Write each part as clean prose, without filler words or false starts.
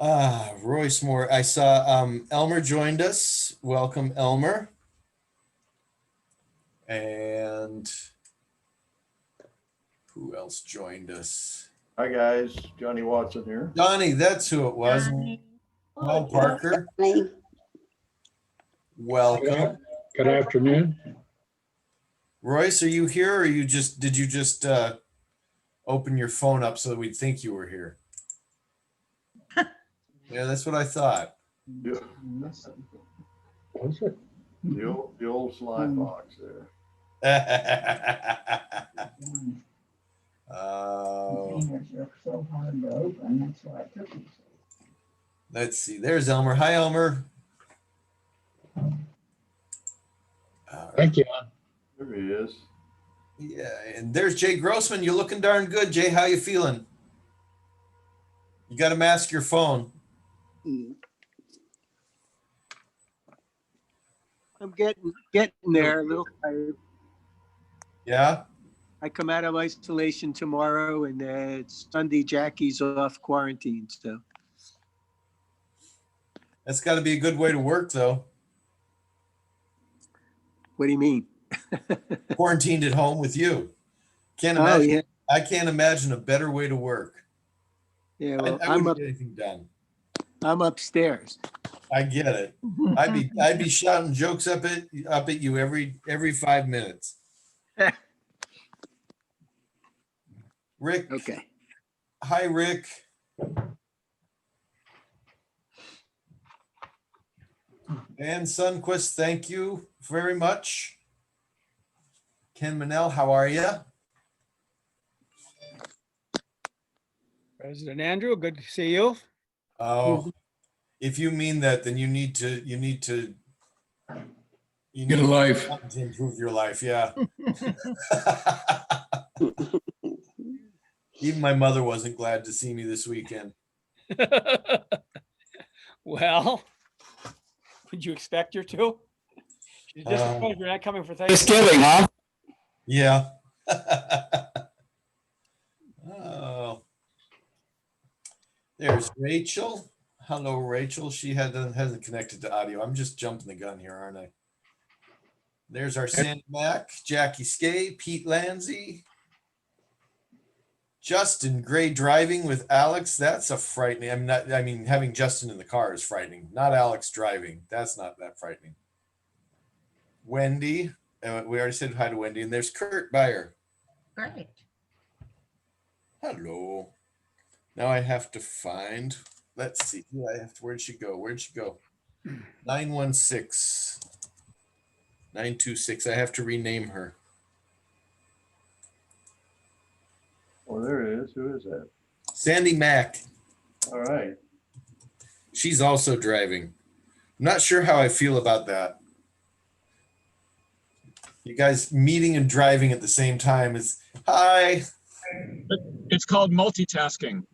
Royce Moore. I saw Elmer joined us. Welcome, Elmer. And who else joined us? Hi guys, Johnny Watson here. Donnie, that's who it was. Well, Parker. Welcome. Good afternoon. Royce, are you here, or did you just open your phone up so that we'd think you were here? Yeah, that's what I thought. Yeah. Was it? The old sly fox there. Let's see. There's Elmer. Hi, Elmer. Thank you. There he is. Yeah, and there's Jay Grossman. You're looking darn good, Jay. How you feeling? You got to mask your phone. I'm getting there, a little tired. Yeah? I come out of isolation tomorrow, and it's Sunday. Jackie's off quarantine, so. That's got to be a good way to work, though. What do you mean? Quarantined at home with you. Can't Oh, imagine. yeah. I can't imagine a better way to work. Yeah, well, I wouldn't get anything done. I'm upstairs. I get it. I'd be shouting jokes up at you every 5 minutes. Rick. Okay. Hi, Rick. Dan Sunquist, thank you very much. Ken Manel, how are you? President Andrew, good to see you. Oh, if you mean that, then you need to Get a life. to improve your life. Yeah. Even my mother wasn't glad to see me this weekend. Well, would you expect her to? She's disappointed you're not coming for Thanksgiving, huh? Yeah. Oh. There's Rachel. Hello, Rachel. She hasn't connected to audio. I'm just jumping the gun here, aren't I? There's our Sandy Mac, Jackie Skay, Pete Lanzi, Justin Gray driving with Alex. That's a frightening. I mean, having Justin in the car is frightening. Not Alex driving. That's not that frightening. Wendy. We already said hi to Wendy. And there's Kurt Beyer. Great. Hello. Now I have to find. Let's see. Where'd she go? 916. 926. I have to rename her. Oh, there it is. Who is that? Sandy Mack. All right. She's also driving. I'm not sure how I feel about that. You guys meeting and driving at the same time is hi. It's called multitasking.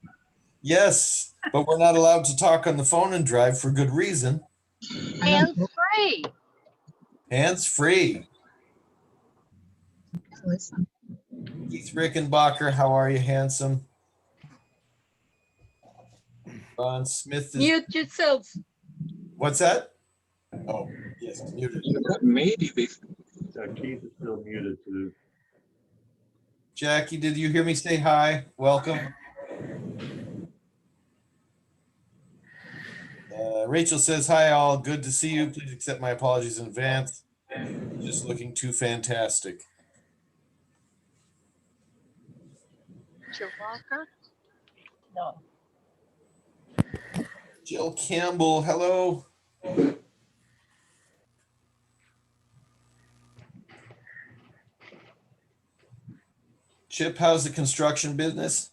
Yes, but we're not allowed to talk on the phone and drive for good reason. Hands free. Hands free. Listen. Keith Rickenbacker, how are you, handsome? Ron Smith is. Mute yourself. What's that? Oh, yes, muted. Maybe Keith is still muted too. Jackie, did you hear me say hi? Welcome. Rachel says, hi all, good to see you. Please accept my apologies in advance. Just looking too fantastic. Jill Walker? No. Jill Campbell, hello. Chip, how's the construction business?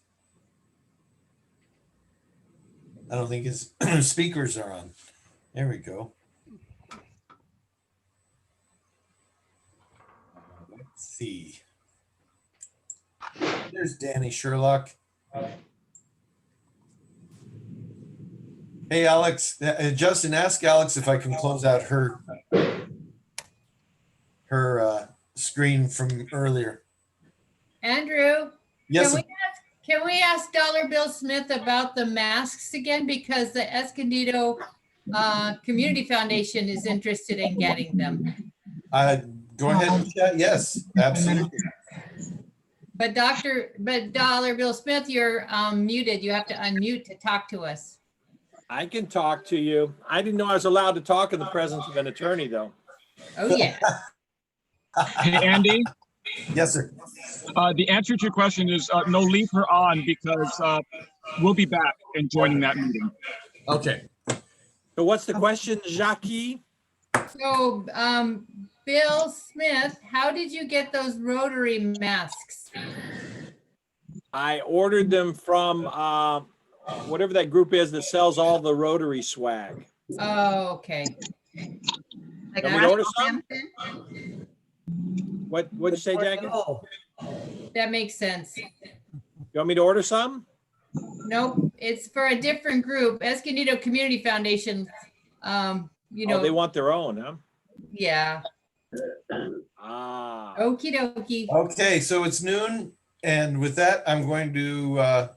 I don't think his speakers are on. There we go. Let's see. There's Danny Sherlock. Hey, Alex. Justin, ask Alex if I can close out her her screen from earlier. Andrew, Yes. Can we ask Dollar Bill Smith about the masks again? Because the Escondido Community Foundation is interested in getting them. Go ahead and chat. Yes, absolutely. But Dollar Bill Smith, you're muted. You have to unmute to talk to us. I can talk to you. I didn't know I was allowed to talk in the presence of an attorney, though. Oh, yeah. Hey, Andy, Yes, sir. the answer to your question is no, leave her on because we'll be back and joining that meeting. Okay. So what's the question, Jackie? So, Bill Smith, how did you get those Rotary masks? I ordered them from whatever that group is that sells all the Rotary swag. Oh, okay. Like Want me to order some? Hampton? What'd you say, Jackie? That makes sense. You want me to order some? Nope, it's for a different group, Escondido Community Foundation. You Oh, they know, want their own, huh? yeah. Ah. Okie dokie. Okay, so it's noon, and with that, I'm going to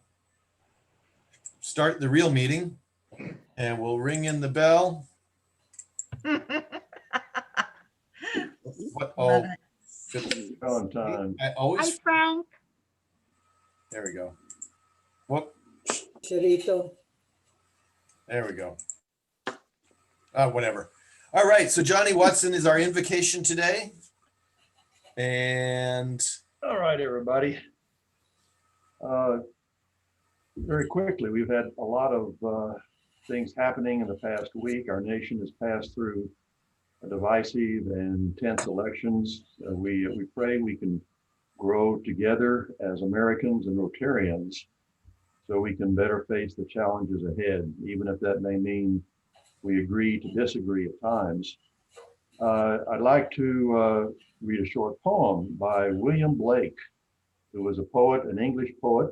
start the real meeting, and we'll ring in the bell. What? Love Oh, it. Valentine. I always. Frank. There we go. Whoop. Chorito. There we go. Whatever. All right. So Johnny Watson is our invocation today. And All right, everybody. Very quickly, we've had a lot of things happening in the past week. Our nation has passed through a divisive and tense elections. We pray we can grow together as Americans and Rotarians so we can better face the challenges ahead, even if that may mean we agree to disagree at times. I'd like to read a short poem by William Blake, who was a poet, an English poet.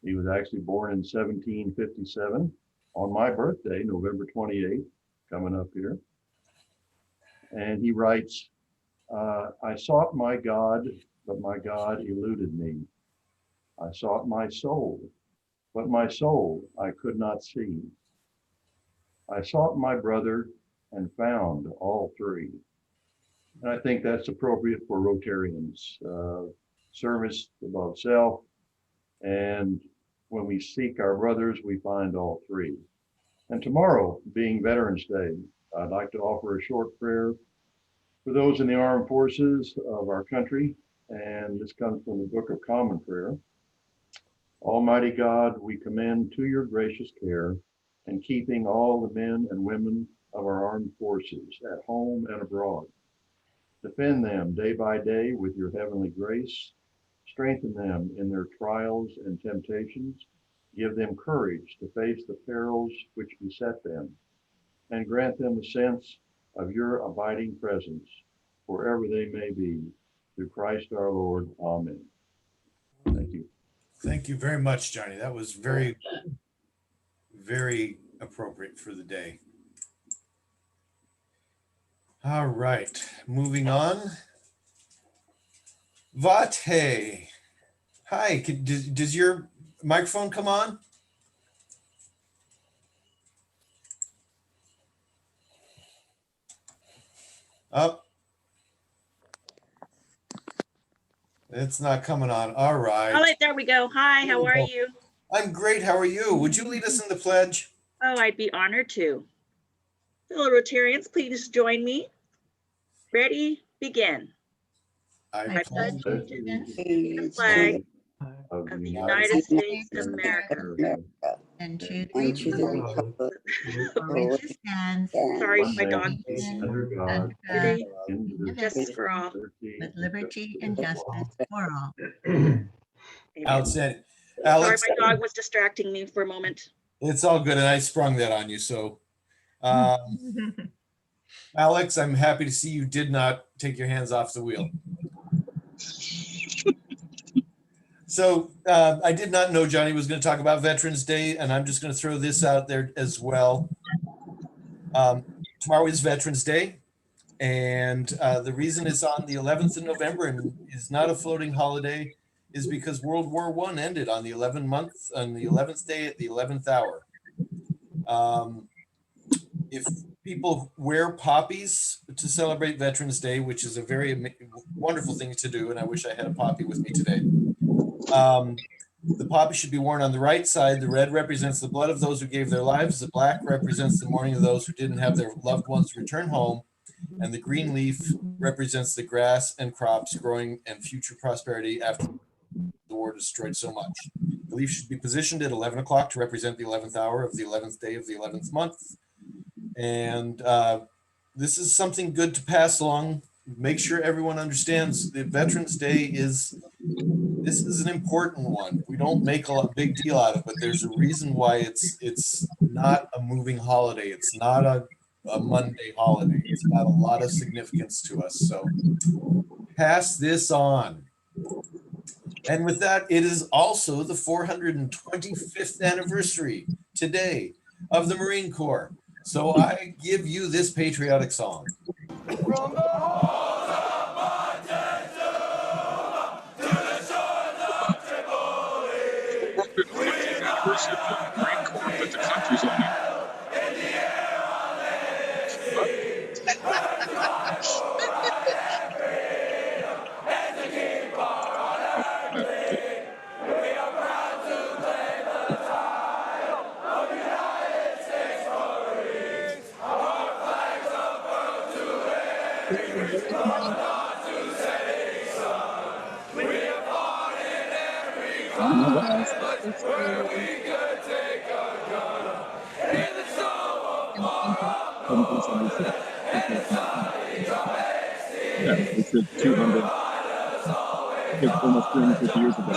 He was actually born in 1757 on my birthday, November 28th, coming up here. And he writes, I sought my God, but my God eluded me. I sought my soul, but my soul I could not see. I sought my brother and found all three. And I think that's appropriate for Rotarians. Service above self. And when we seek our brothers, we find all three. And tomorrow, being Veterans Day, I'd like to offer a short prayer for those in the armed forces of our country. And this comes from the Book of Common Prayer. Almighty God, we commend to your gracious care and keeping all the men and women of our armed forces at home and abroad. Defend them day by day with your heavenly grace. Strengthen them in their trials and temptations. Give them courage to face the perils which beset them, and grant them a sense of your abiding presence wherever they may be. Through Christ our Lord. Amen. Thank you. thank you very much, Johnny. That was very, very appropriate for the day. All right, moving on. Vate. Hi, does your microphone come on? Up. It's not coming on. All right. All right, there we go. Hi, how are you? I'm great. How are you? Would you lead us in the pledge? Oh, I'd be honored to. Fellow Rotarians, please join me. Ready, begin. I pledge allegiance to the flag of of the United States of America. And to And to the republic for which it stands, Sorry, one my dog. nation, under God, under God, indivisible, Justice for all. with liberty and justice for all. Amen. outstanding. Sorry, Alex, my dog was distracting me for a moment. it's all good, and I sprung that on you. So, Alex, I'm happy to see you did not take your hands off the wheel. So I did not know Johnny was going to talk about Veterans Day, and I'm just going to throw this out there as well. Tomorrow is Veterans Day, and the reason it's on the 11th of November and is not a floating holiday is because World War I ended on the 11th day at the 11th hour. If people wear poppies to celebrate Veterans Day, which is a very wonderful thing to do, and I wish I had a poppy with me today. The poppy should be worn on the right side. The red represents the blood of those who gave their lives. The black represents the mourning of those who didn't have their loved ones return home. And the green leaf represents the grass and crops growing and future prosperity after the war destroyed so much. The leaf should be positioned at 11 o'clock to represent the 11th hour of the 11th day of the 11th month. And this is something good to pass along. Make sure everyone understands that Veterans Day this is an important one. We don't make a big deal out of it, but there's a reason why it's not a moving holiday. It's not a Monday holiday. It's got a lot of significance to us. So pass this on. And with that, it is also the 425th anniversary today of the Marine Corps. So I give you this patriotic song. Anniversary of the Marine Corps, but the country's on it. Yeah, it's the 200, almost 350 years ago.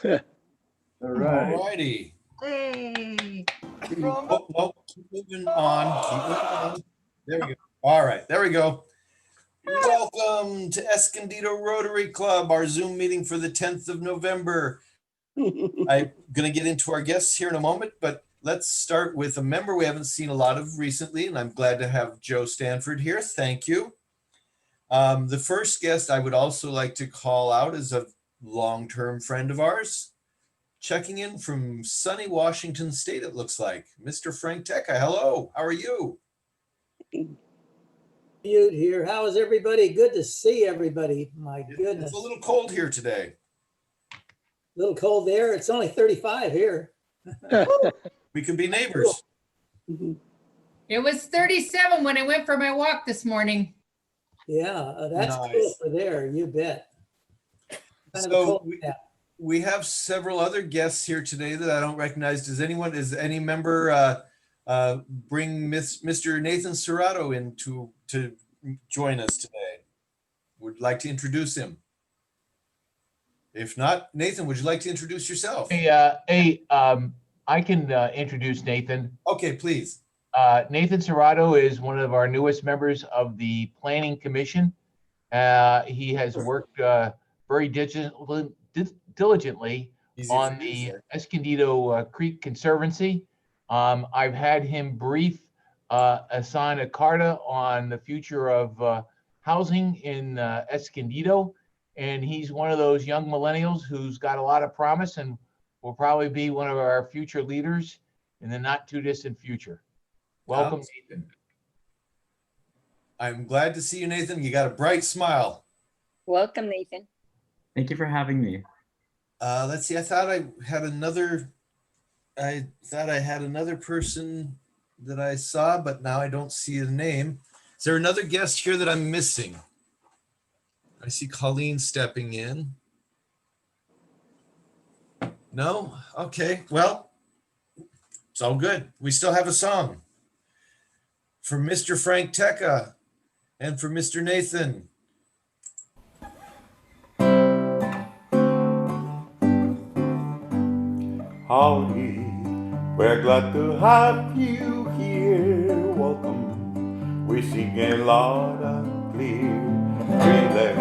So. All right. All righty. Hey. Oh, no, keep moving on. Keep moving on. There we go. All right, there we go. Welcome to Escondido Rotary Club, our Zoom meeting for the 10th of November. I'm going to get into our guests here in a moment, but let's start with a member we haven't seen a lot of recently, and I'm glad to have Joe Stanford here. Thank you. The first guest I would also like to call out is a long-term friend of ours, checking in from sunny Washington State, it looks like. Mr. Frank Tecca, hello, how are you? Mute here. How is everybody? Good to see everybody. My goodness. It's a little cold here today. Little cold there. It's only 35 here. We could be neighbors. It was 37 when I went for my walk this morning. Yeah, that's Nice. cool for there. You bet. Kind of a So cold snap. we have several other guests here today that I don't recognize. Does any member bring Mr. Nathan Serrato in to join us today? Would like to introduce him? If not, Nathan, would you like to introduce yourself? I can introduce Nathan. Okay, please. Nathan Serrato is one of our newest members of the Planning Commission. He has worked very diligently on the Escondido Creek Conservancy. I've had him brief assign a carta on the future of housing in Escondido. And he's one of those young millennials who's got a lot of promise and will probably be one of our future leaders in the not too distant future. Welcome, Nathan. I'm glad to see you, Nathan. You got a bright smile. Welcome, Nathan. Thank you for having me. Let's see. I thought I had another person that I saw, but now I don't see a name. Is there another guest here that I'm missing? I see Colleen stepping in. No? Okay. Well, it's all good. We still have a song for Mr. Frank Tecca and for Mr. Nathan. Howdy, we're glad to have you here. Welcome, we sing a loud and clear. Relax,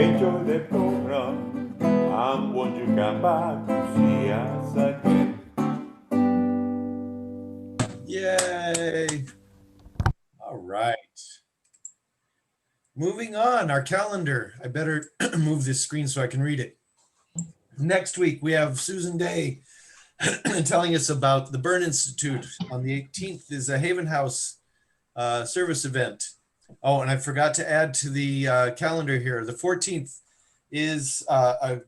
enjoy the program, and won't you come back to see us again? Yay. All right. Moving on, our calendar. I better move this screen so I can read it. Next week, we have Susan Day telling us about the Burn Institute. On the 18th is a Haven House service event. Oh, and I forgot to add to the calendar here. The 14th is a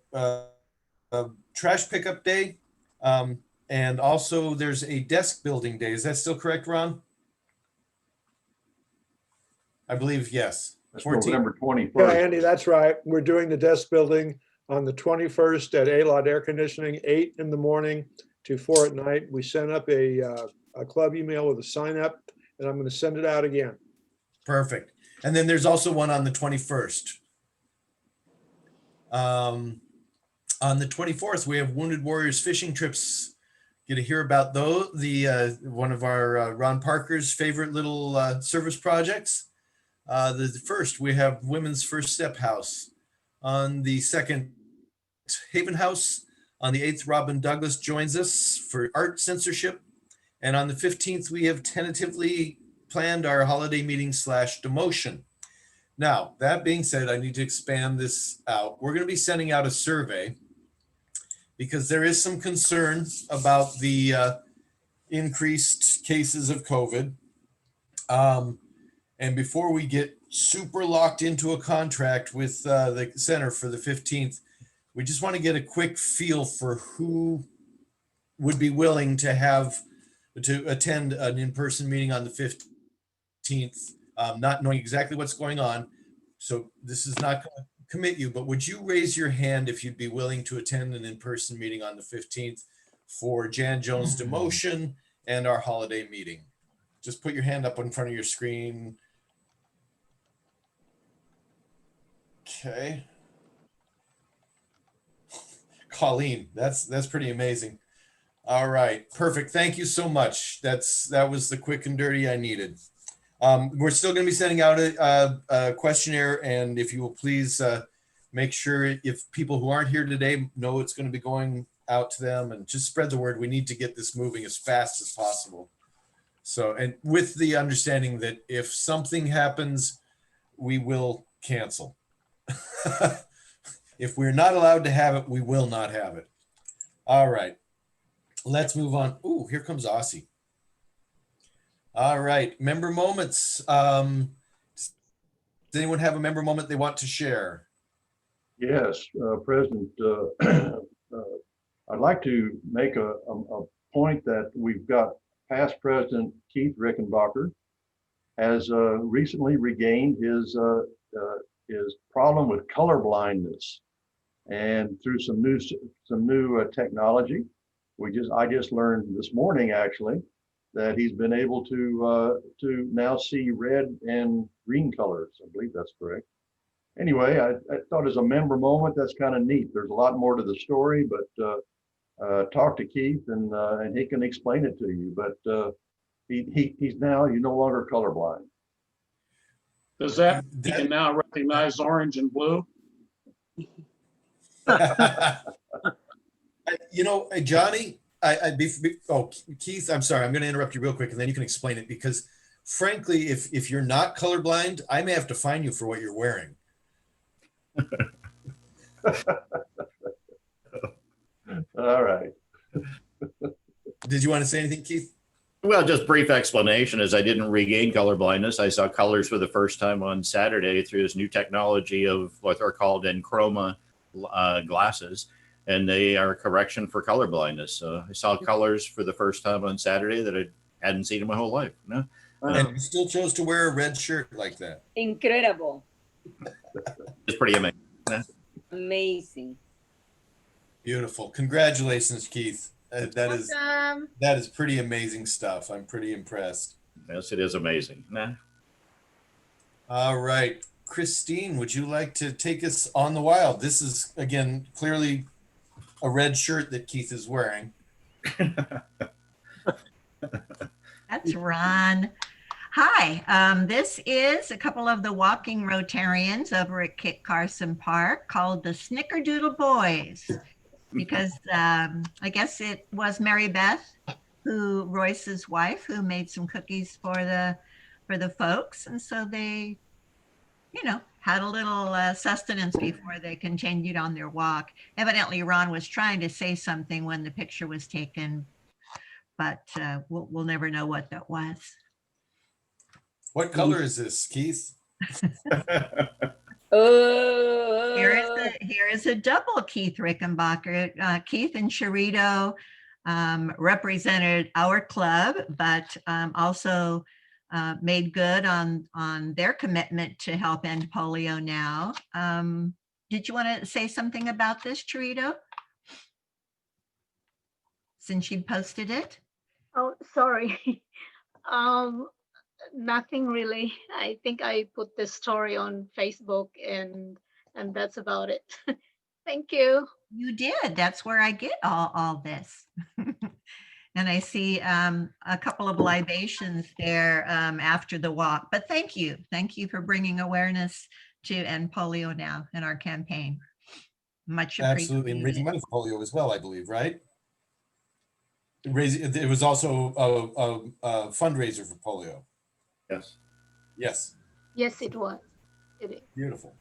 trash pickup day. And also there's a desk building day. Is that still correct, Ron? I believe, yes. That's 14th. November Yeah, 21st. Andy, that's right. We're doing the desk building on the 21st at A-Lot Air Conditioning, 8 in the morning to 4 at night. We sent up a club email with a sign up, and I'm going to send it out again. Perfect. And then there's also one on the 21st. On the 24th, we have Wounded Warriors fishing trips. Get to hear about those. One of our Ron Parker's favorite little service projects. The first, we have Women's First Step House. On the 2nd, Haven House. On the 8th, Robin Douglas joins us for art censorship. And on the 15th, we have tentatively planned our holiday meeting / demotion. Now, that being said, I need to expand this out. We're going to be sending out a survey because there is some concern about the increased cases of COVID. And before we get super locked into a contract with the center for the 15th, we just want to get a quick feel for who would be willing to attend an in-person meeting on the 15th, not knowing exactly what's going on. So this is not going to commit you, but would you raise your hand if you'd be willing to attend an in-person meeting on the 15th for Jan Jones' demotion and our holiday meeting? Just put your hand up in front of your screen. Okay. Colleen, that's pretty amazing. All right, perfect. Thank you so much. That was the quick and dirty I needed. We're still going to be sending out a questionnaire, and if you will please make sure if people who aren't here today know it's going to be going out to them, and just spread the word. We need to get this moving as fast as possible. So, and with the understanding that if something happens, we will cancel. If we're not allowed to have it, we will not have it. All right, let's move on. Ooh, here comes Aussie. All right, member moments. Does anyone have a member moment they want to share? Yes, President, I'd like to make a point that we've got past President Keith Rickenbacker has recently regained his problem with color blindness, and through some new technology, I just learned this morning actually that he's been able to now see red and green colors. I believe that's correct. Anyway, I thought as a member moment, that's kind of neat. There's a lot more to the story, but talk to Keith and he can explain it to you. But he's no longer colorblind. Does that you can now recognize orange and blue? You know, Johnny, Keith, I'm sorry, I'm going to interrupt you real quick, and then you can explain it, because frankly, if you're not colorblind, I may have to fine you for what you're wearing. All right. Did you want to say anything, Keith? Well, just brief explanation is I didn't regain color blindness. I saw colors for the first time on Saturday through this new technology of what are called Enchroma glasses, and they are a correction for color blindness. So I saw colors for the first time on Saturday that I hadn't seen in my whole life. No? And you still chose to wear a red shirt like that. Incredible. It's pretty amazing. Amazing. Beautiful. Congratulations, Keith. That Awesome. is pretty amazing stuff. I'm pretty impressed. Yes, it is amazing. All right. Christine, would you like to take us on the wild? This is, again, clearly a red shirt that Keith is wearing. That's Ron. Hi, this is a couple of the walking Rotarians over at Kit Carson Park called the Snickerdoodle Boys, because I guess it was Mary Beth, who Royce's wife, who made some cookies for the folks, and so they, had a little sustenance before they continued on their walk. Evidently, Ron was trying to say something when the picture was taken, but we'll never know what that was. What color is this, Keith? Here is a double Keith Rickenbacker. Keith and Sharito represented our club, but also made good on their commitment to help end polio now. Did you want to say something about this, Sharito? Since you posted it? Oh, sorry. Nothing really. I think I put this story on Facebook and that's about it. Thank you. You did. That's where I get all this. And I see a couple of libations there after the walk. But thank you. Thank you for bringing awareness to end polio now in our campaign. Much appreciated. Absolutely. And raising money for polio as well, I believe, right? It was also a fundraiser for polio. Yes. Yes. Yes, it was. It is. Beautiful.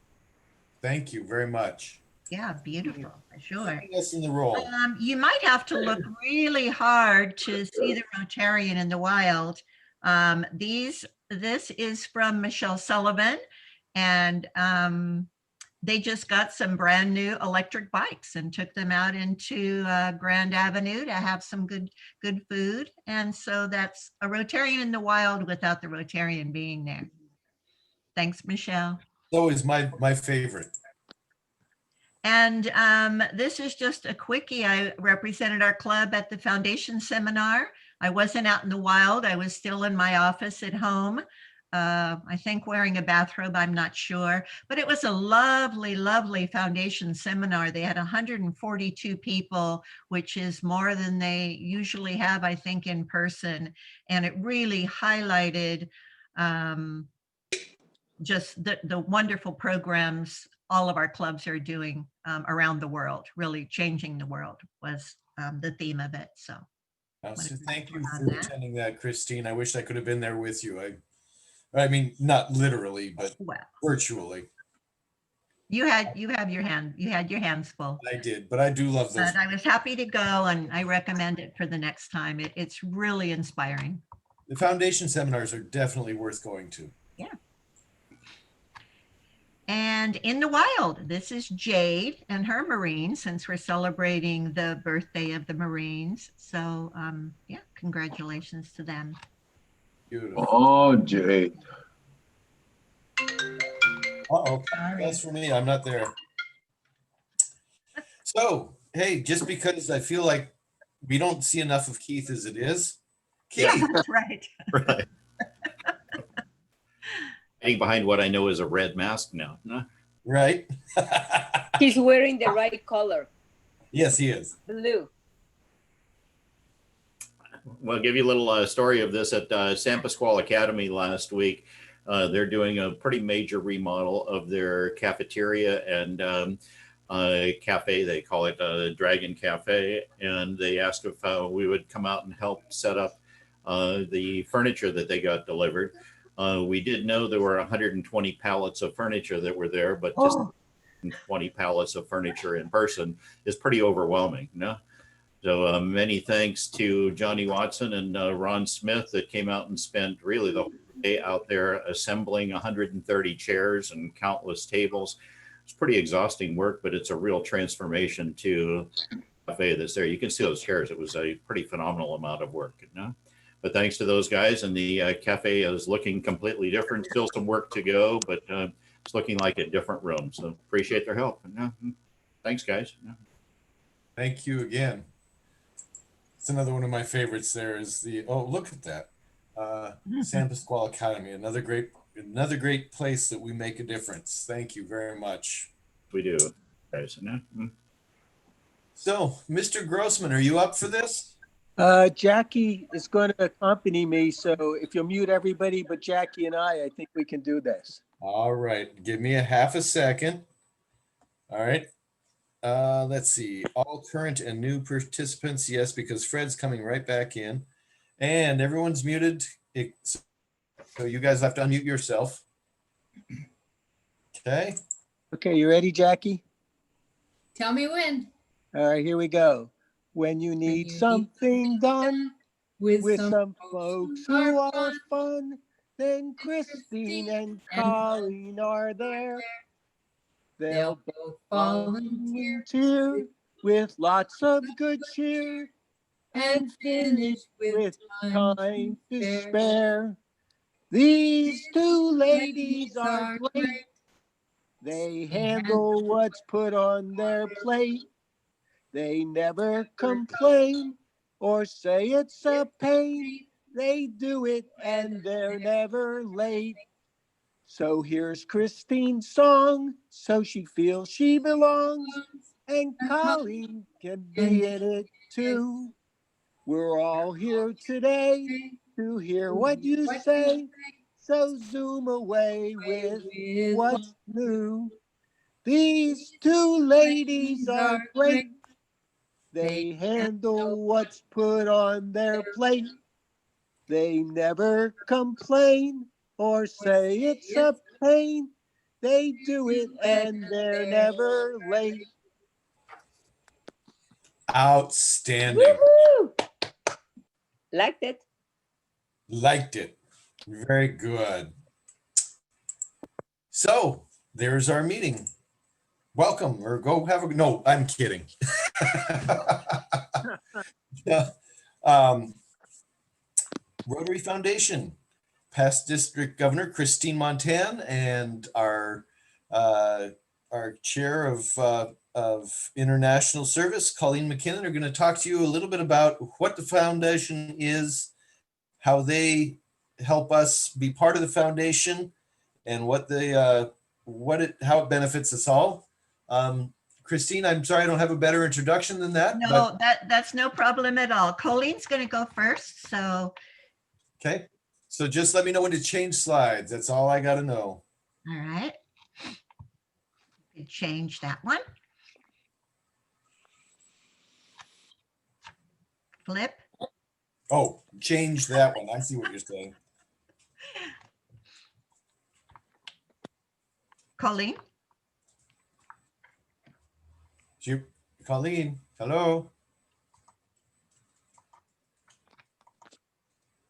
Thank you very much. Yeah, beautiful, for sure. Yes, in the role. You might have to look really hard to see the Rotarian in the wild. This is from Michelle Sullivan, and they just got some brand new electric bikes and took them out into Grand Avenue to have some good food. And so that's a Rotarian in the wild without the Rotarian being there. Thanks, Michelle. Always my favorite. And this is just a quickie. I represented our club at the foundation seminar. I wasn't out in the wild. I was still in my office at home. I think wearing a bathrobe, I'm not sure, but it was a lovely, lovely foundation seminar. They had 142 people, which is more than they usually have, I think, in person. And it really highlighted just the wonderful programs all of our clubs are doing around the world. Really changing the world was the theme of it. So thank you for attending that, Christine. I wish I could have been there with you. I mean, not literally, but virtually. You had your hands full. I did, but I do love those. But I was happy to go, and I recommend it for the next time. It's really inspiring. The foundation seminars are definitely worth going to. Yeah. And in the wild, this is Jade and her Marines, since we're celebrating the birthday of the Marines. So yeah, congratulations to them. Beautiful. Oh, Jade. Uh-oh, that's for me. I'm not there. So, hey, just because I feel like we don't see enough of Keith as it is. Keith. Yeah, that's right. Right. Hiding behind what I know is a red mask now. Huh? Right. He's wearing the right color. Yes, he is. Blue. Well, I'll give you a little story of this at San Pasquale Academy last week. They're doing a pretty major remodel of their cafeteria and cafe. They call it Dragon Cafe. And they asked if we would come out and help set up the furniture that they got delivered. We did know there were 120 pallets of furniture that were there, but just 20 pallets of furniture in person is pretty overwhelming. No? So many thanks to Johnny Watson and Ron Smith that came out and spent really the whole day out there assembling 130 chairs and countless tables. It's pretty exhausting work, but it's a real transformation to the cafe that's there. You can see those chairs. It was a pretty phenomenal amount of work. You know? But thanks to those guys, and the cafe is looking completely different. Still some work to go, but it's looking like a different room. So appreciate their help. Thanks, guys. Thank you again. It's another one of my favorites. There is the look at that San Pasquale Academy. Another great place that we make a difference. Thank you very much. We do, guys. So, Mr. Grossman, are you up for this? Jackie is going to accompany me, so if you'll mute everybody but Jackie and I think we can do this. All right, give me a half a second. All right. Let's see, all current and new participants, yes, because Fred's coming right back in. And everyone's muted, so you guys have to unmute yourself. Okay. Okay, you ready, Jackie? Tell me when. All right, here we go. When you need something done with some folks who are fun, then Christine and Colleen are there. They'll both volunteer with lots of good cheer and finish with time to spare. These two ladies are great. They handle what's put on their plate. They never complain or say it's a pain. They do it and they're never late. So here's Christine's song, so she feels she belongs, and Colleen can be in it too. We're all here today to hear what you say, so zoom away with what's new. These two ladies are great. They handle what's put on their plate. They never complain or say it's a pain. They do it and they're never late. Outstanding. Woohoo! Liked it. Liked it. Very good. So there's our meeting. Welcome, or go have a, no, I'm kidding. Yeah. Rotary Foundation, past District Governor Christine Montan and our chair of international service, Colleen McKinnon, are going to talk to you a little bit about what the foundation is, how they help us be part of the foundation, and how it benefits us all. Christine, I'm sorry I don't have a better introduction than that. No, that's no problem at all. Colleen's going to go first, so. Okay, so just let me know when to change slides. That's all I got to know. All right. You change that one. Flip. Oh, change that one. I see what you're saying. Colleen. Colleen, hello.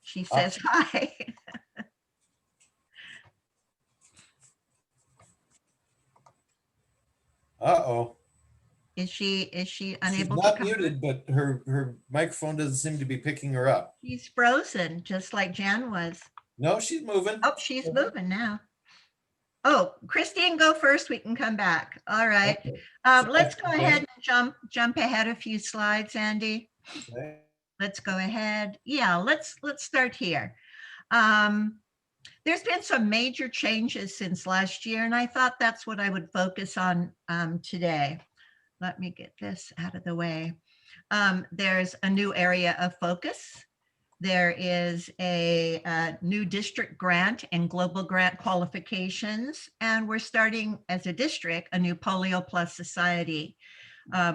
She says hi. Uh-oh. Is she She's unable to not come? muted, but her microphone doesn't seem to be picking her up. She's frozen, just like Jan was. No, she's moving. Oh, she's moving now. Oh, Christine, go first. We can come back. All right. Let's go ahead and jump ahead a few slides, Andy. Okay. Let's go ahead. Yeah, let's start here. There's been some major changes since last year, and I thought that's what I would focus on today. Let me get this out of the way. There's a new area of focus. There is a new district grant and global grant qualifications, and we're starting as a district a new Polio Plus Society.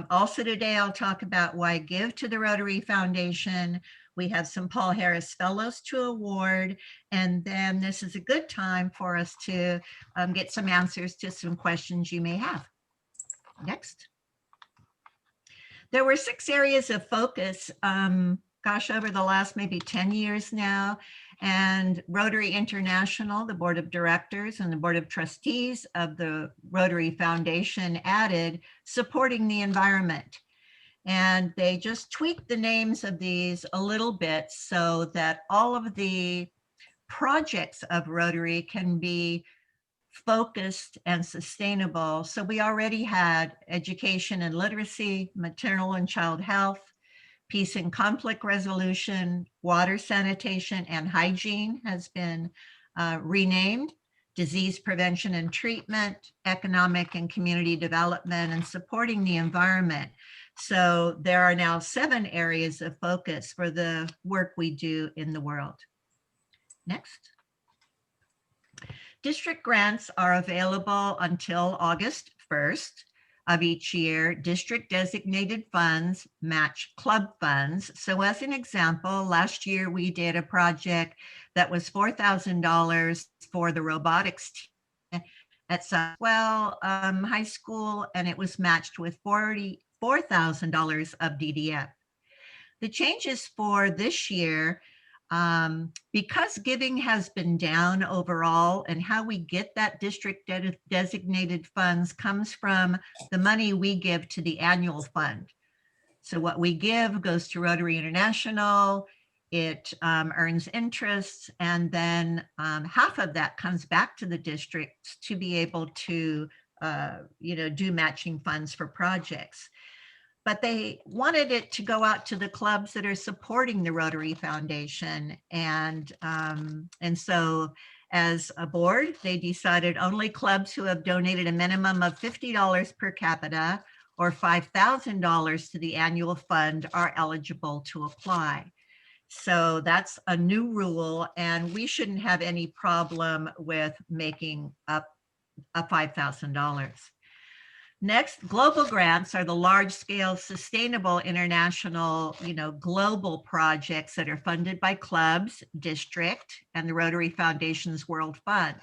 Also today, I'll talk about why give to the Rotary Foundation. We have some Paul Harris Fellows to award, and then this is a good time for us to get some answers to some questions you may have. Next. There were 6 areas of focus, over the last maybe 10 years now, and Rotary International, the board of directors and the board of trustees of the Rotary Foundation added supporting the environment. And they just tweaked the names of these a little bit so that all of the projects of Rotary can be focused and sustainable. So we already had education and literacy, maternal and child health, peace and conflict resolution, water sanitation and hygiene has been renamed, disease prevention and treatment, economic and community development, and supporting the environment. So there are now 7 areas of focus for the work we do in the world. Next. District grants are available until August 1st of each year. District designated funds match club funds. So as an example, last year we did a project that was $4,000 for the robotics team at Southwell High School, and it was matched with $44,000 of DDF. The changes for this year, because giving has been down overall, and how we get that district designated funds comes from the money we give to the annual fund. So what we give goes to Rotary International, it earns interest, and then half of that comes back to the district to be able to do matching funds for projects. But they wanted it to go out to the clubs that are supporting the Rotary Foundation. And so as a board, they decided only clubs who have donated a minimum of $50 per capita or $5,000 to the annual fund are eligible to apply. So that's a new rule, and we shouldn't have any problem with making up a $5,000. Next, global grants are the large-scale sustainable international, global projects that are funded by clubs, district, and the Rotary Foundation's World Fund.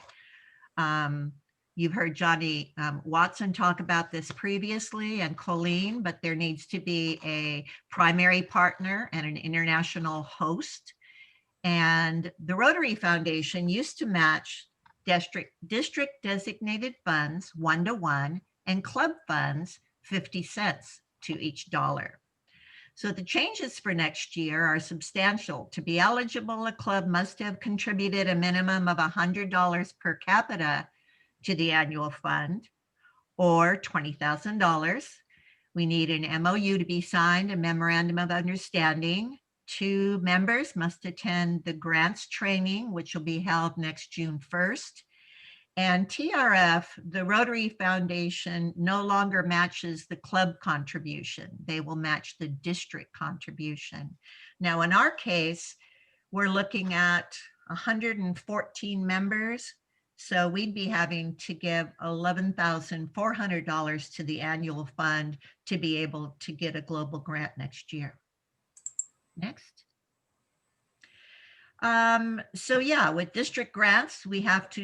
You've heard Johnny Watson talk about this previously, and Colleen, but there needs to be a primary partner and an international host. And the Rotary Foundation used to match district designated funds 1-to-1 and club funds 50 cents to each dollar. So the changes for next year are substantial. To be eligible, a club must have contributed a minimum of $100 per capita to the annual fund, or $20,000. We need an MOU to be signed, a memorandum of understanding. 2 members must attend the grants training, which will be held next June 1st. And TRF, the Rotary Foundation, no longer matches the club contribution. They will match the district contribution. Now, in our case, we're looking at 114 members. So we'd be having to give $11,400 to the annual fund to be able to get a global grant next year. Next. So yeah, with district grants, we have to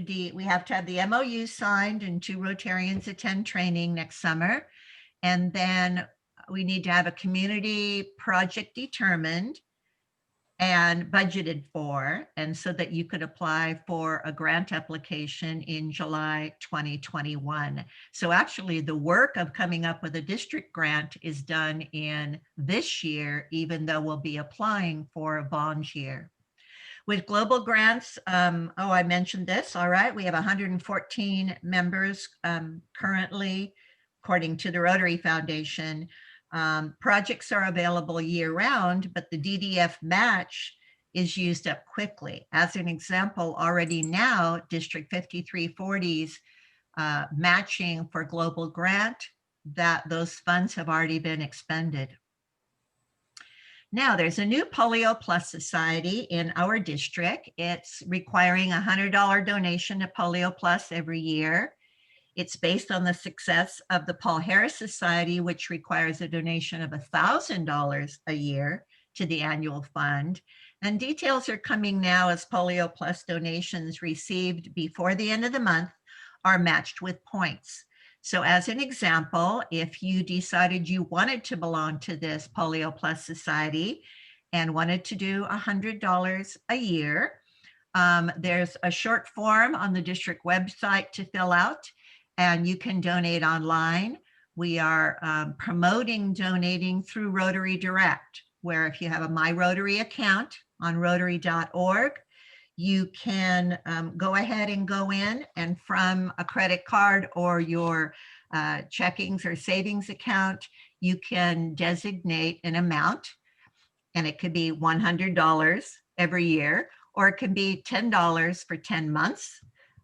have the MOU signed and 2 Rotarians attend training next summer. And then we need to have a community project determined and budgeted for, and so that you could apply for a grant application in July 2021. So actually the work of coming up with a district grant is done in this year, even though we'll be applying for a bond year. With global grants, I mentioned this, all right, we have 114 members currently, according to the Rotary Foundation. Projects are available year-round, but the DDF match is used up quickly. As an example, already now, District 5340's matching for global grant, that those funds have already been expended. Now, there's a new Polio Plus Society in our district. It's requiring a $100 donation to Polio Plus every year. It's based on the success of the Paul Harris Society, which requires a donation of $1,000 a year to the annual fund. And details are coming now as Polio Plus donations received before the end of the month are matched with points. So as an example, if you decided you wanted to belong to this Polio Plus Society and wanted to do $100 a year, there's a short form on the district website to fill out, and you can donate online. We are promoting donating through Rotary Direct, where if you have a My Rotary account on rotary.org, you can go ahead and go in, and from a credit card or your checkings or savings account, you can designate an amount, and it could be $100 every year, or it can be $10 for 10 months.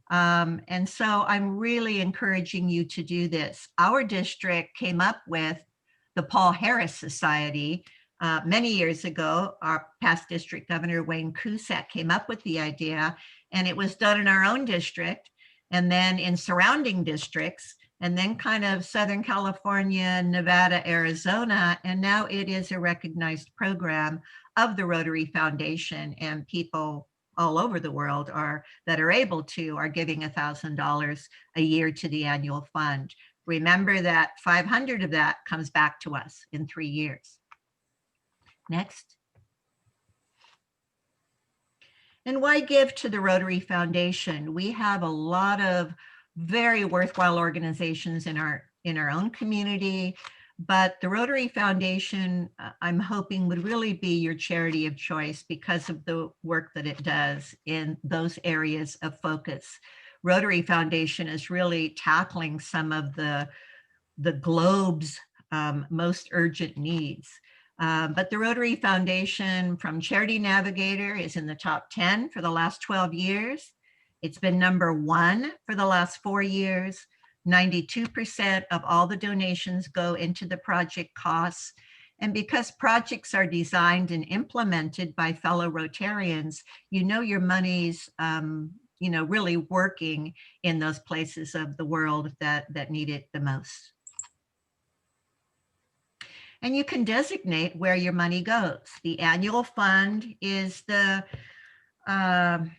And so I'm really encouraging you to do this. Our district came up with the Paul Harris Society. Many years ago, our past district governor, Wayne Cusack, came up with the idea, and it was done in our own district and then in surrounding districts, and then kind of Southern California, Nevada, Arizona, and now it is a recognized program of the Rotary Foundation, and people all over the world that are able to are giving $1,000 a year to the annual fund. Remember that 500 of that comes back to us in 3 years. Next. And why give to the Rotary Foundation? We have a lot of very worthwhile organizations in our own community, but the Rotary Foundation, I'm hoping, would really be your charity of choice because of the work that it does in those areas of focus. Rotary Foundation is really tackling some of the globe's most urgent needs. But the Rotary Foundation from Charity Navigator is in the top 10 for the last 12 years. It's been #1 for the last 4 years. 92% of all the donations go into the project costs. And because projects are designed and implemented by fellow Rotarians, you know your money's really working in those places of the world that need it the most. And you can designate where your money goes. The annual fund is the, kind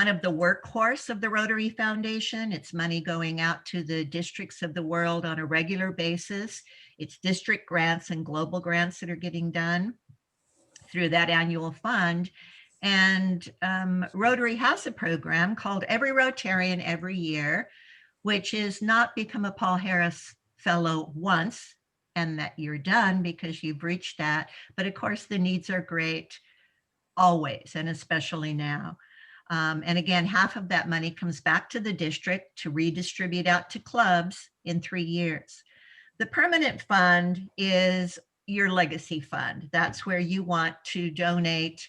of the workhorse of the Rotary Foundation. It's money going out to the districts of the world on a regular basis. It's district grants and global grants that are getting done through that annual fund. And Rotary has a program called Every Rotarian Every Year, which is not become a Paul Harris Fellow once and that you're done because you've reached that. But of course, the needs are great always, and especially now. And again, half of that money comes back to the district to redistribute out to clubs in 3 years. The permanent fund is your legacy fund. That's where you want to donate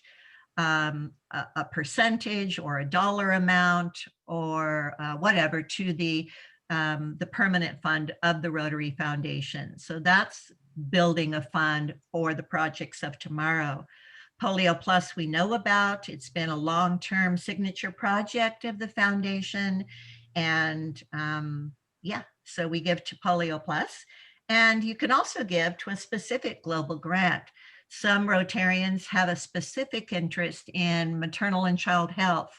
a percentage or a dollar amount or whatever to the permanent fund of the Rotary Foundation. So that's building a fund for the projects of tomorrow. Polio Plus we know about. It's been a long-term signature project of the foundation. And so we give to Polio Plus. And you can also give to a specific global grant. Some Rotarians have a specific interest in maternal and child health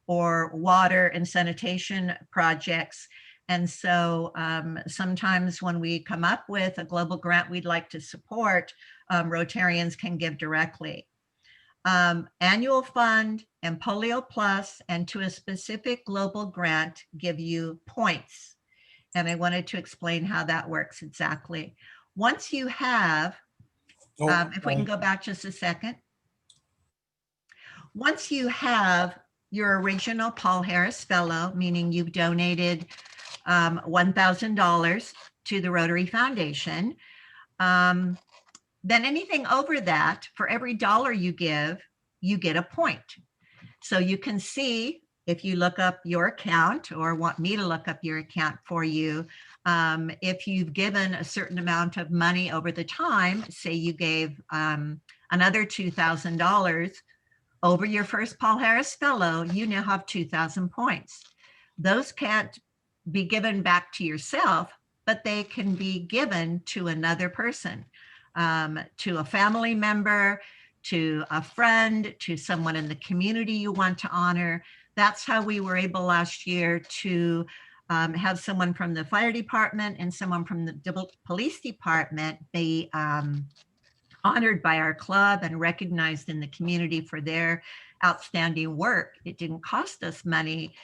or water and sanitation projects. And so sometimes when we come up with a global grant we'd like to support, Rotarians can give directly. Annual fund and Polio Plus and to a specific global grant give you points. And I wanted to explain how that works exactly. Once you have, if we can go back just a second. Once you have your original Paul Harris Fellow, meaning you've donated $1,000 to the Rotary Foundation, then anything over that, for every dollar you give, you get a point. So you can see if you look up your account or want me to look up your account for you, if you've given a certain amount of money over the time, say you gave another $2,000 over your first Paul Harris Fellow, you now have 2,000 points. Those can't be given back to yourself, but they can be given to another person, to a family member, to a friend, to someone in the community you want to honor. That's how we were able last year to have someone from the fire department and someone from the police department be honored by our club and recognized in the community for their outstanding work. It didn't cost us money.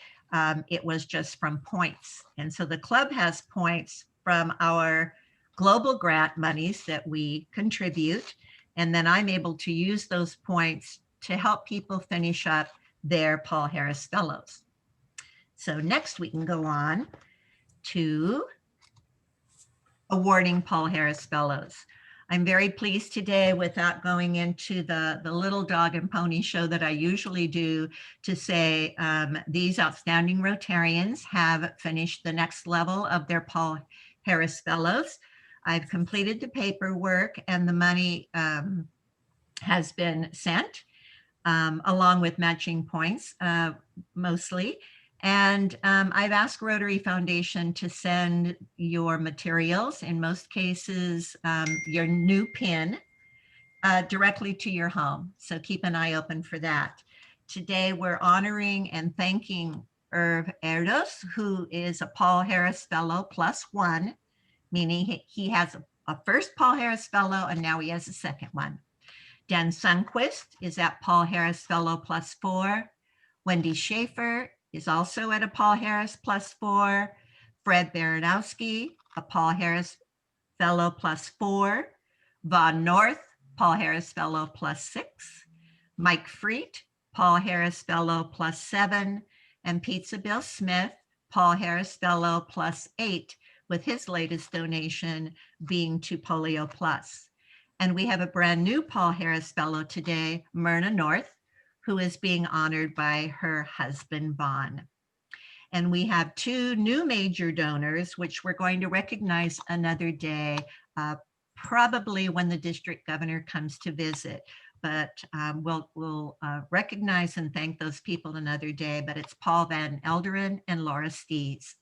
It was just from points. And so the club has points from our global grant monies that we contribute. And then I'm able to use those points to help people finish up their Paul Harris Fellows. So next we can go on to awarding Paul Harris Fellows. I'm very pleased today, without going into the little dog and pony show that I usually do, to say these outstanding Rotarians have finished the next level of their Paul Harris Fellows. I've completed the paperwork and the money has been sent along with matching points mostly. And I've asked Rotary Foundation to send your materials, in most cases, your new pin directly to your home. So keep an eye open for that. Today, we're honoring and thanking Irv Erdos, who is a Paul Harris Fellow +1, meaning he has a first Paul Harris Fellow and now he has a second one. Dan Sundquist is at Paul Harris Fellow +4. Wendy Schaefer is also at a Paul Harris +4. Fred Baranowski, a Paul Harris Fellow +4. Vaughn North, Paul Harris Fellow +6. Mike Freet, Paul Harris Fellow +7. And Pizza Bill Smith, Paul Harris Fellow +8, with his latest donation being to Polio Plus. And we have a brand new Paul Harris Fellow today, Myrna North, who is being honored by her husband, Vaughn. And we have 2 new major donors, which we're going to recognize another day, probably when the district governor comes to visit. But we'll recognize and thank those people another day. But it's Paul Van Elderen and Laura Stees.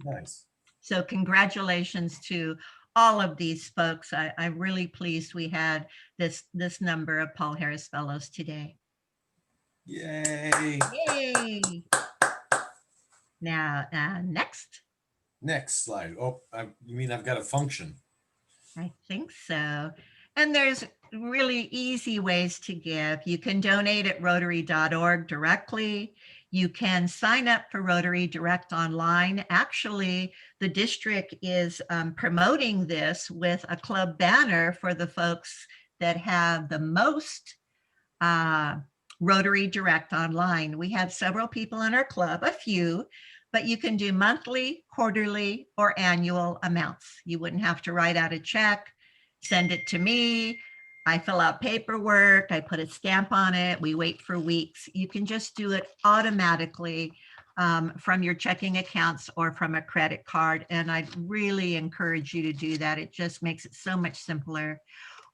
Nice. So congratulations to all of these folks. I'm really pleased we had this number of Paul Harris Fellows today. Yay. Yay. Now, next. Next slide. Oh, you mean I've got a function? I think so. And there's really easy ways to give. You can donate at rotary.org directly. You can sign up for Rotary Direct online. Actually, the district is promoting this with a club banner for the folks that have the most Rotary Direct online. We have several people in our club, a few, but you can do monthly, quarterly, or annual amounts. You wouldn't have to write out a check, send it to me. I fill out paperwork, I put a stamp on it, we wait for weeks. You can just do it automatically from your checking accounts or from a credit card. And I'd really encourage you to do that. It just makes it so much simpler.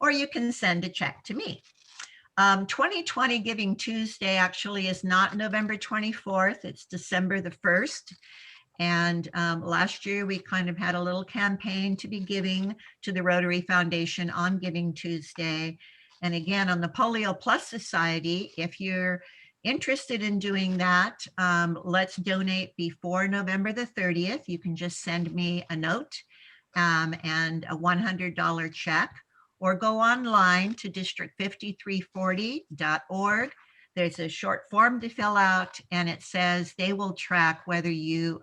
Or you can send a check to me. 2020 Giving Tuesday actually is not November 24th, it's December the 1st. And last year we kind of had a little campaign to be giving to the Rotary Foundation on Giving Tuesday. And again, on the Polio Plus Society, if you're interested in doing that, let's donate before November the 30th. You can just send me a note and a $100 check, or go online to district5340.org. There's a short form to fill out, and it says they will track whether you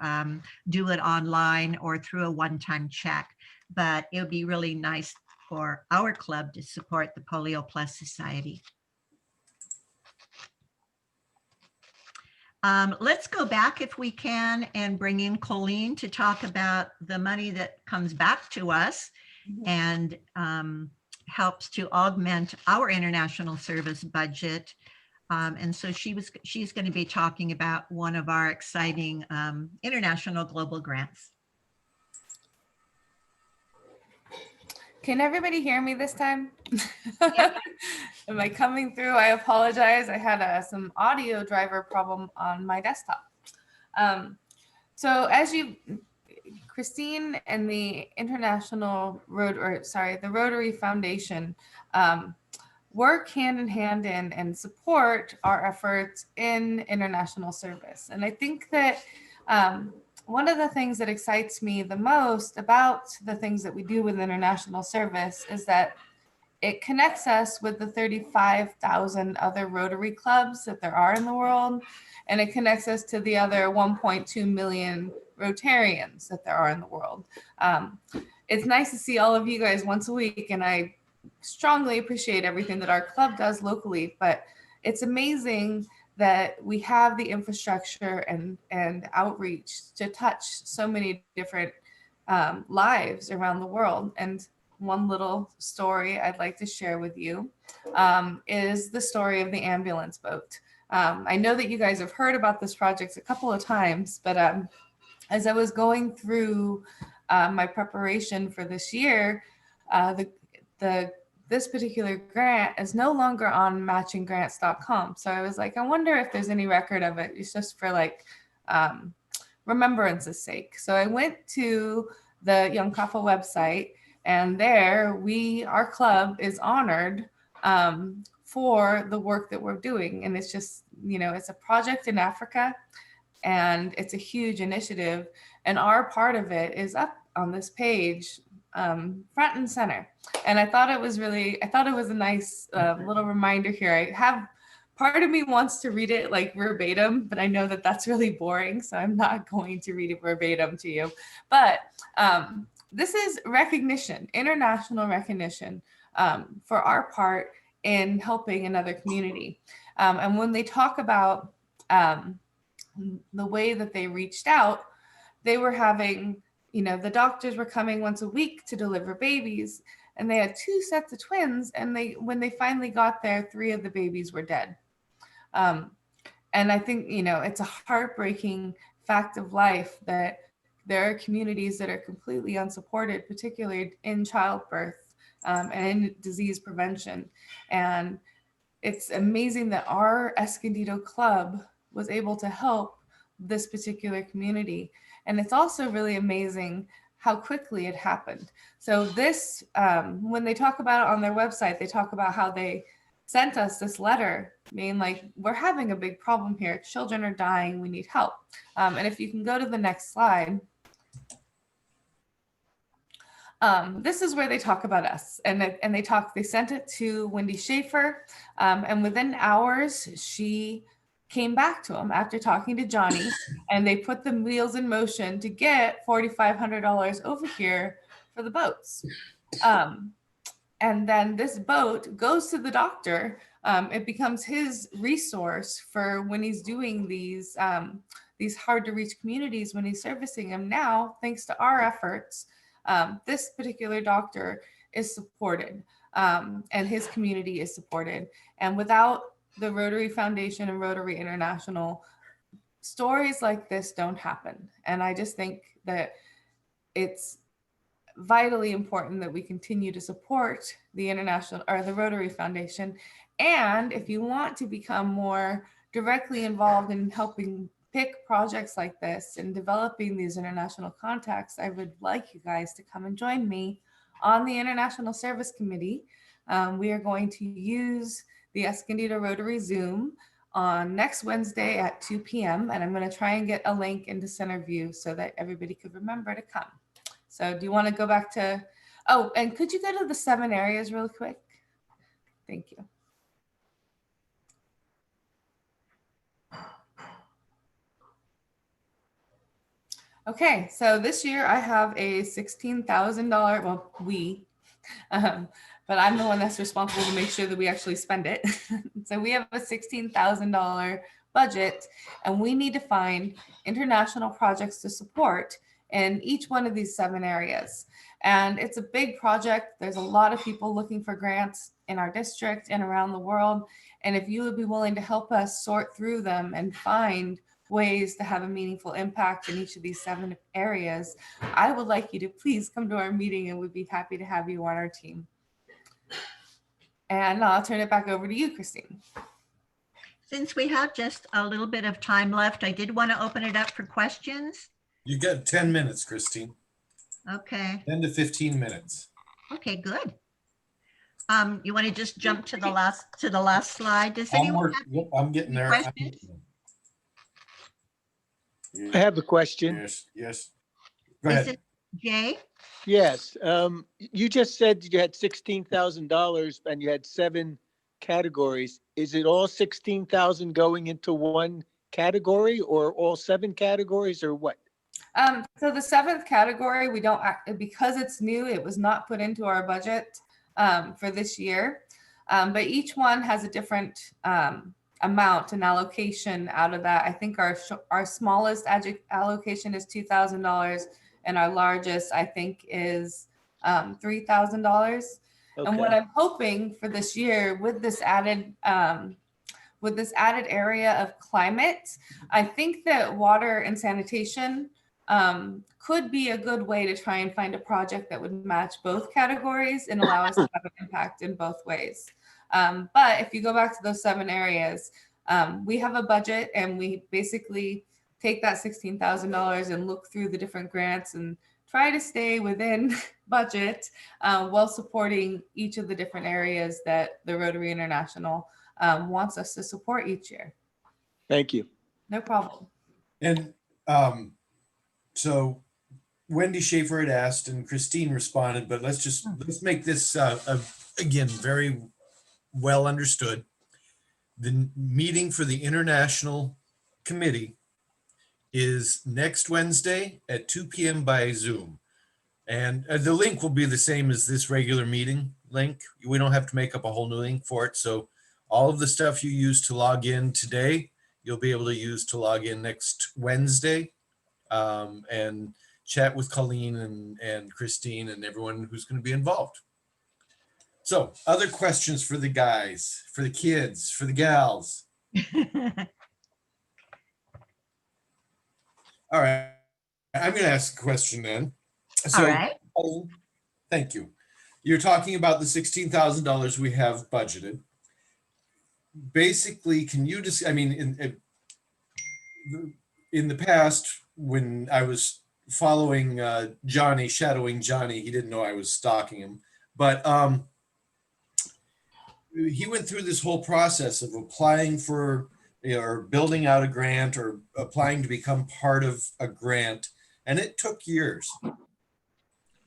do it online or through a one-time check. But it would be really nice for our club to support the Polio Plus Society. Let's go back if we can and bring in Colleen to talk about the money that comes back to us and helps to augment our international service budget. And so she's going to be talking about one of our exciting international global grants. Can everybody hear me this time? Am I coming through? I apologize. I had some audio driver problem on my desktop. So as Christine and the the Rotary Foundation work hand in hand and support our efforts in international service. And I think that one of the things that excites me the most about the things that we do with international service is that it connects us with the 35,000 other Rotary clubs that there are in the world. And it connects us to the other 1.2 million Rotarians that there are in the world. It's nice to see all of you guys once a week, and I strongly appreciate everything that our club does locally, but it's amazing that we have the infrastructure and outreach to touch so many different lives around the world. And one little story I'd like to share with you is the story of the ambulance boat. I know that you guys have heard about this project a couple of times, but as I was going through my preparation for this year, this particular grant is no longer on matchinggrants.com. So I was like, I wonder if there's any record of it. It's just for like remembrance's sake. So I went to the Young Kafa website, and there our club is honored for the work that we're doing. And it's just, it's a project in Africa, and it's a huge initiative. And our part of it is up on this page, front and center. And I thought it was a nice little reminder here. Part of me wants to read it like verbatim, but I know that that's really boring, so I'm not going to read it verbatim to you. But this is recognition, international recognition for our part in helping another community. And when they talk about the way that they reached out, they were having, the doctors were coming once a week to deliver babies, and they had 2 sets of twins. And when they finally got there, 3 of the babies were dead. And I think, it's a heartbreaking fact of life that there are communities that are completely unsupported, particularly in childbirth and in disease prevention. And it's amazing that our Escondido club was able to help this particular community. And it's also really amazing how quickly it happened. So this, when they talk about it on their website, they talk about how they sent us this letter being like, we're having a big problem here. Children are dying. We need help. And if you can go to the next slide. This is where they talk about us, and they sent it to Wendy Schaefer, and within hours she came back to him after talking to Johnny, and they put the wheels in motion to get $4,500 over here for the boats. And then this boat goes to the doctor. It becomes his resource for when he's doing these hard to reach communities, when he's servicing them. Now, thanks to our efforts, this particular doctor is supported, and his community is supported. And without the Rotary Foundation and Rotary International, stories like this don't happen. And I just think that it's vitally important that we continue to support the Rotary Foundation. And if you want to become more directly involved in helping pick projects like this and developing these international contacts, I would like you guys to come and join me on the International Service Committee. We are going to use the Escondido Rotary Zoom on next Wednesday at 2 p.m. And I'm going to try and get a link into Centerview so that everybody could remember to come. So do you want to go back to, and could you go to the 7 areas real quick? Thank you. Okay, so this year I have a $16,000, well, but I'm the one that's responsible to make sure that we actually spend it. So we have a $16,000 budget, and we need to find international projects to support in each one of these 7 areas. And it's a big project. There's a lot of people looking for grants in our district and around the world. And if you would be willing to help us sort through them and find ways to have a meaningful impact in each of these 7 areas, I would like you to please come to our meeting, and we'd be happy to have you on our team. And I'll turn it back over to you, Christine. Since we have just a little bit of time left, I did want to open it up for questions. You got 10 minutes, Christine. Okay. 10 to 15 minutes. Okay, good. You want to just jump to the last slide? Does anyone have I'm getting there. questions? I have a question. Yes. Go ahead. Jay? Yes. You just said you had $16,000 and you had 7 categories. Is it all 16,000 going into one category, or all 7 categories, or what? So the 7th category, we don't, because it's new, it was not put into our budget for this year. But each one has a different amount and allocation out of that. I think our smallest allocation is $2,000, and our largest, I think, is $3,000. Okay. And what I'm hoping for this year with this added area of climate, I think that water and sanitation could be a good way to try and find a project that would match both categories and allow us to have an impact in both ways. But if you go back to those 7 areas, we have a budget and we basically take that $16,000 and look through the different grants and try to stay within budget while supporting each of the different areas that the Rotary International wants us to support each year. Thank you. No problem. And so Wendy Schaefer had asked and Christine responded, but let's make this again very well understood. The meeting for the International Committee is next Wednesday at 2 p.m. by Zoom. And the link will be the same as this regular meeting link. We don't have to make up a whole new link for it. So all of the stuff you use to log in today, you'll be able to use to log in next Wednesday and chat with Colleen and Christine and everyone who's going to be involved. So other questions for the guys, for the kids, for the gals? All right, I'm going to ask a question then. So, all right. Thank you. You're talking about the $16,000 we have budgeted. Basically, can you just, I mean, in the past, when I was following Johnny, shadowing Johnny, he didn't know I was stalking him, but he went through this whole process of applying for, or building out a grant or applying to become part of a grant, and it took years.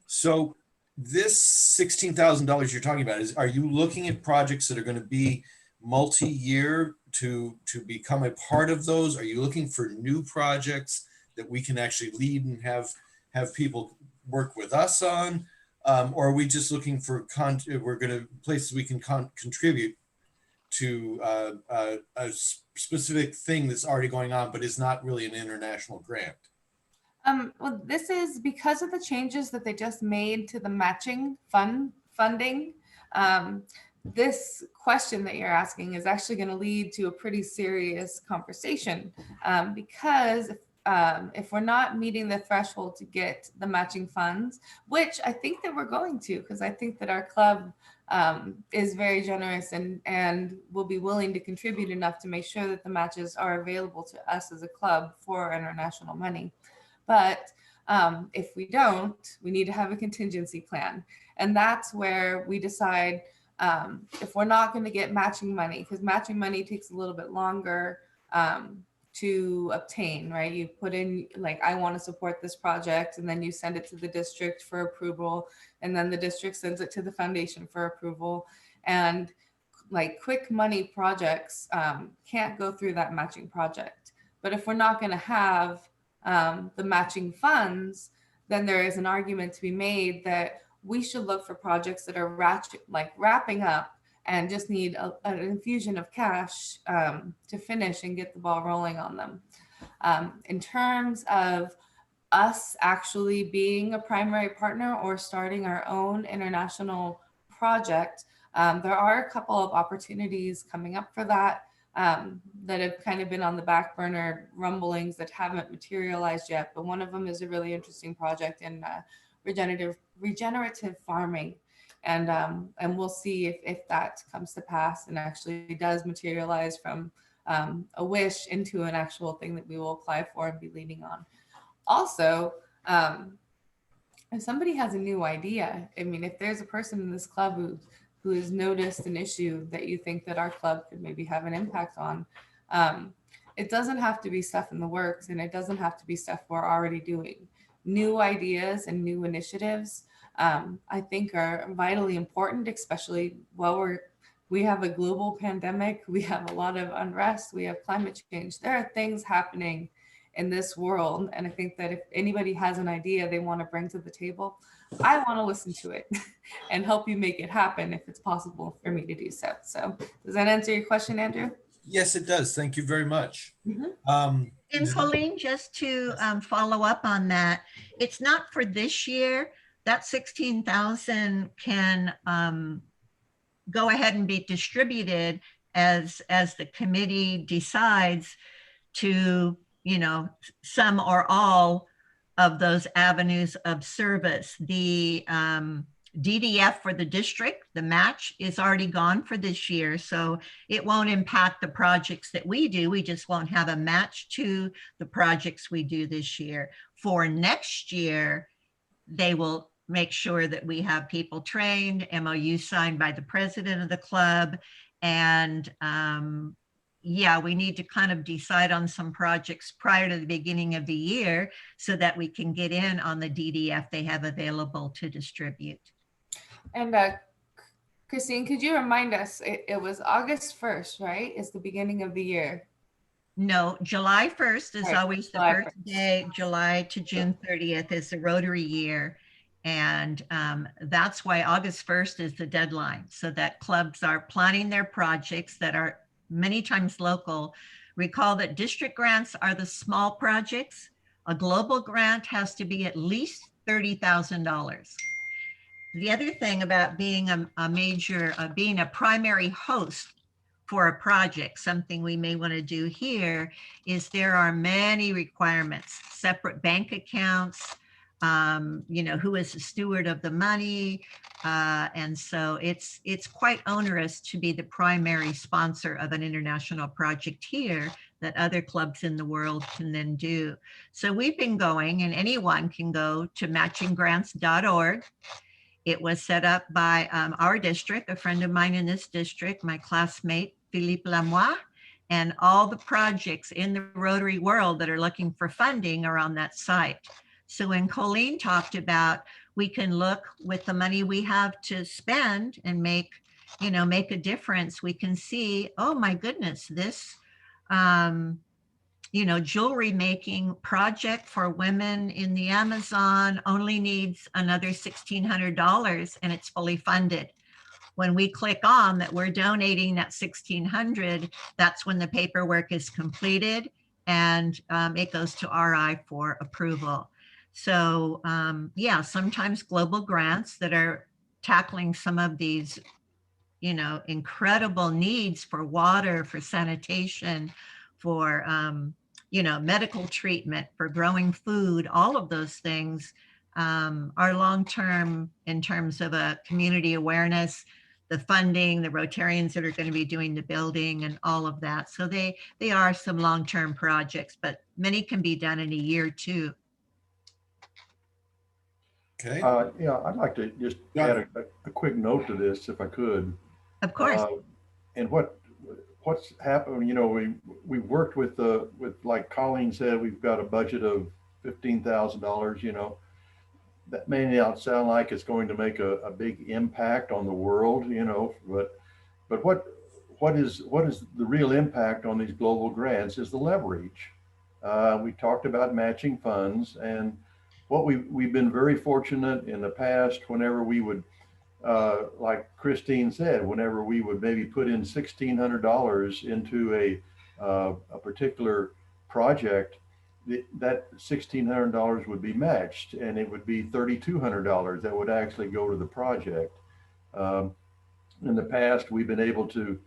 So this $16,000 you're talking about are you looking at projects that are going to be multi-year to become a part of those? Are you looking for new projects that we can actually lead and have people work with us on? Or are we just looking for places we can contribute to a specific thing that's already going on, but is not really an international grant? Well, this is because of the changes that they just made to the matching funding. This question that you're asking is actually going to lead to a pretty serious conversation because if we're not meeting the threshold to get the matching funds, which I think that we're going to, because I think that our club is very generous and will be willing to contribute enough to make sure that the matches are available to us as a club for international money. But if we don't, we need to have a contingency plan. And that's where we decide if we're not going to get matching money, because matching money takes a little bit longer to obtain, right? You put in like, I want to support this project, and then you send it to the district for approval, and then the district sends it to the foundation for approval. And like quick money projects can't go through that matching project. But if we're not going to have the matching funds, then there is an argument to be made that we should look for projects that are wrapping up and just need an infusion of cash to finish and get the ball rolling on them. In terms of us actually being a primary partner or starting our own international project, there are a couple of opportunities coming up for that. That have kind of been on the back burner, rumblings that haven't materialized yet. But one of them is a really interesting project in regenerative farming. And we'll see if that comes to pass and actually does materialize from a wish into an actual thing that we will apply for and be leading on. Also, if somebody has a new idea, I mean, if there's a person in this club who has noticed an issue that you think that our club could maybe have an impact on, it doesn't have to be stuff in the works, and it doesn't have to be stuff we're already doing. New ideas and new initiatives, I think, are vitally important, especially while we have a global pandemic, we have a lot of unrest, we have climate change. There are things happening in this world, and I think that if anybody has an idea they want to bring to the table, I want to listen to it and help you make it happen if it's possible for me to do so. So does that answer your question, Andrew? Yes, it does. Thank you very much. And Colleen, just to follow up on that, it's not for this year. That 16,000 can go ahead and be distributed as the committee decides to, you know, some or all of those avenues of service. The DDF for the district, the match is already gone for this year, so it won't impact the projects that we do. We just won't have a match to the projects we do this year. For next year, they will make sure that we have people trained, MOU signed by the president of the club. And yeah, we need to kind of decide on some projects prior to the beginning of the year so that we can get in on the DDF they have available to distribute. And Christine, could you remind us, it was August 1st, right? Is the beginning of the year. No, July 1st is Right, always the July first 1st. day. July to June 30th is the Rotary year. And that's why August 1st is the deadline, so that clubs are planning their projects that are many times local. Recall that district grants are the small projects. A global grant has to be at least $30,000. The other thing about being being a primary host for a project, something we may want to do here, is there are many requirements, separate bank accounts, who is the steward of the money. And so it's quite onerous to be the primary sponsor of an international project here that other clubs in the world can then do. So we've been going, and anyone can go to matchinggrants.org. It was set up by our district, a friend of mine in this district, my classmate, Philippe Lamois, and all the projects in the Rotary world that are looking for funding are on that site. So when Colleen talked about, we can look with the money we have to spend and make a difference, we can see, oh my goodness, this, jewelry making project for women in the Amazon only needs another $1,600 and it's fully funded. When we click on that we're donating that $1,600, that's when the paperwork is completed and it goes to RI for approval. So yeah, sometimes global grants that are tackling some of these, incredible needs for water, for sanitation, for, medical treatment, for growing food, all of those things are long-term in terms of a community awareness, the funding, the Rotarians that are going to be doing the building and all of that. So they are some long-term projects, but many can be done in a year too. Okay. Yeah, I'd like to just add a quick note to this, if I could. Of course. And what's happened, we worked with like Colleen said, we've got a budget of $15,000. That may not sound like it's going to make a big impact on the world, but what is the real impact on these global grants is the leverage. We talked about matching funds, and what we've been very fortunate in the past, whenever we would, like Christine said, whenever we would maybe put in $1,600 into a particular project, that $1,600 would be matched, and it would be $3,200 that would actually go to the project. In the past, we've been able to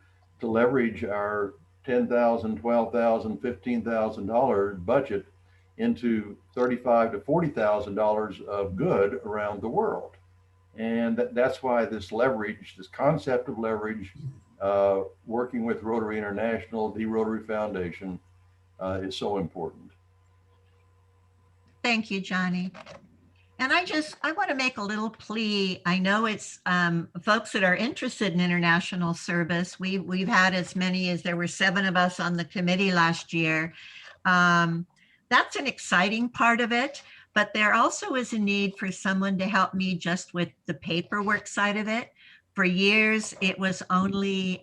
leverage our $10,000, $12,000, $15,000 budget into $35,000 to $40,000 of good around the world. And that's why this leverage, this concept of leverage, working with Rotary International, the Rotary Foundation, is so important. Thank you, Johnny. And I want to make a little plea. I know it's folks that are interested in international service. We've had as many as there were 7 of us on the committee last year. That's an exciting part of it, but there also is a need for someone to help me just with the paperwork side of it. For years, it was only